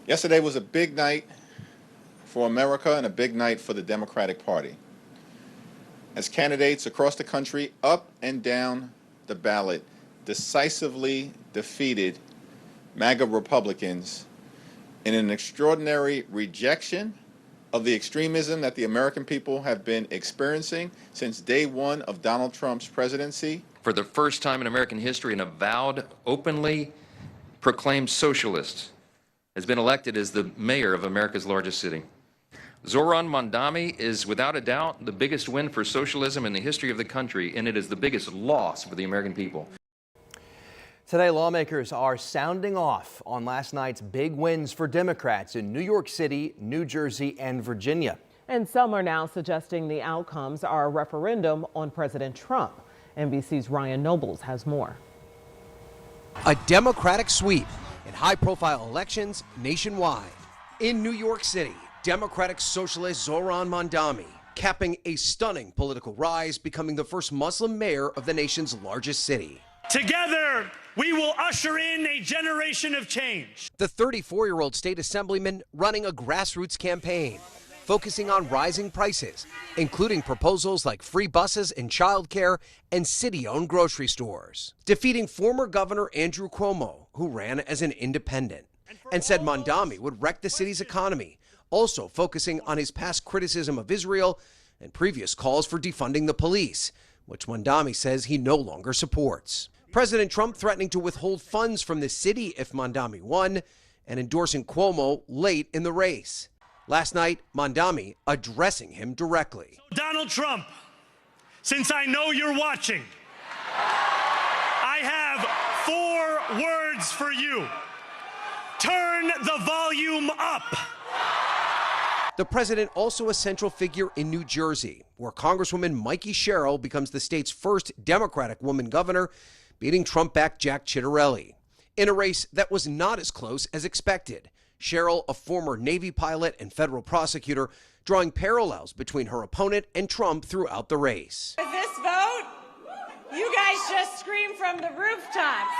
Yesterday was a big night for America and a big night for the Democratic Party, as candidates across the country, up and down the ballot, decisively defeated MAGA Republicans in an extraordinary rejection of the extremism that the American people have been experiencing since day one of Donald Trump's presidency. For the first time in American history, an avowed, openly proclaimed socialist has been elected as the mayor of America's largest city. Zoran Mondani is without a doubt the biggest win for socialism in the history of the country, and it is the biggest loss for the American people. Today, lawmakers are sounding off on last night's big wins for Democrats in New York City, New Jersey, and Virginia. And some are now suggesting the outcomes are a referendum on President Trump. NBC's Ryan Nobles has more. A Democratic sweep in high-profile elections nationwide. In New York City, Democratic socialist Zoran Mondani capping a stunning political rise, becoming the first Muslim mayor of the nation's largest city. Together, we will usher in a generation of change. The 34-year-old state assemblyman running a grassroots campaign, focusing on rising prices, including proposals like free buses and childcare and city-owned grocery stores. Defeating former Governor Andrew Cuomo, who ran as an independent, and said Mondani would wreck the city's economy, also focusing on his past criticism of Israel and previous calls for defunding the police, which Mondani says he no longer supports. President Trump threatening to withhold funds from the city if Mondani won, and endorsing Cuomo late in the race. Last night, Mondani addressing him directly. Donald Trump, since I know you're watching, I have 4 words for you. Turn the volume up. The president also a central figure in New Jersey, where Congresswoman Mikey Sherrill becomes the state's first Democratic woman governor, beating Trump-backed Jack Ciattarelli. In a race that was not as close as expected. Sherrill, a former Navy pilot and federal prosecutor, drawing parallels between her opponent and Trump throughout the race. With this vote, you guys just scream from the rooftops.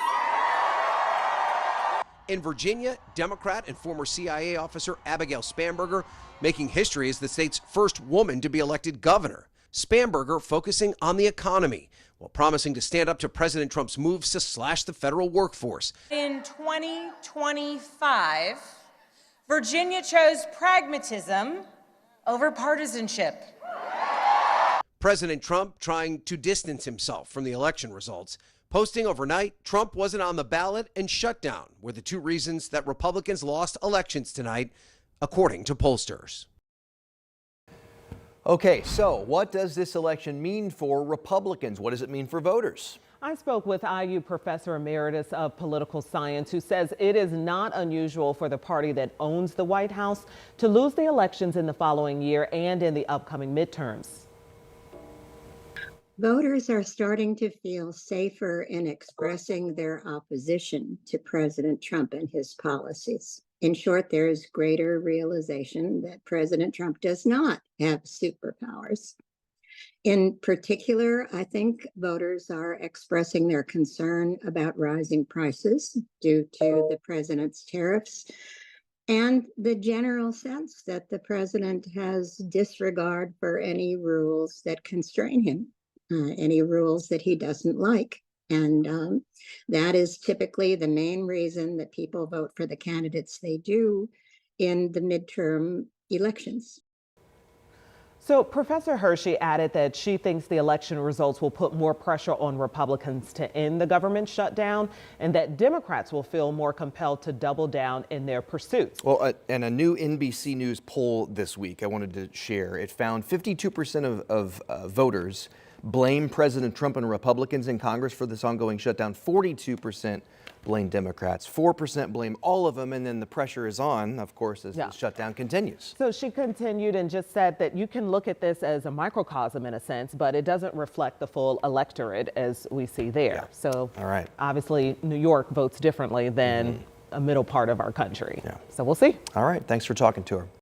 In Virginia, Democrat and former CIA officer Abigail Spanberger making history as the state's first woman to be elected governor. Spanberger focusing on the economy while promising to stand up to President Trump's moves to slash the federal workforce. In 2025, Virginia chose pragmatism over partisanship. President Trump trying to distance himself from the election results, posting overnight Trump wasn't on the ballot and shutdown were the 2 reasons that Republicans lost elections tonight, according to pollsters. Okay, so what does this election mean for Republicans? What does it mean for voters? I spoke with IU Professor Emeritus of Political Science, who says it is not unusual for the party that owns the White House to lose the elections in the following year and in the upcoming midterms. Voters are starting to feel safer in expressing their opposition to President Trump and his policies. In short, there is greater realization that President Trump does not have superpowers. In particular, I think voters are expressing their concern about rising prices due to the president's tariffs and the general sense that the president has disregard for any rules that constrain him, any rules that he doesn't like. And that is typically the main reason that people vote for the candidates they do in the midterm elections. So Professor Hershey added that she thinks the election results will put more pressure on Republicans to end the government shutdown and that Democrats will feel more compelled to double down in their pursuits. Well, and a new NBC News poll this week I wanted to share. It found 52% of voters blame President Trump and Republicans in Congress for this ongoing shutdown. 42% blame Democrats, 4% blame all of them, and then the pressure is on, of course, as the shutdown continues. So she continued and just said that you can look at this as a microcosm in a sense, but it doesn't reflect the full electorate as we see there. Yeah. So all right. Obviously, New York votes differently than a middle part of our country. Yeah. So we'll see. All right. Thanks for talking to her.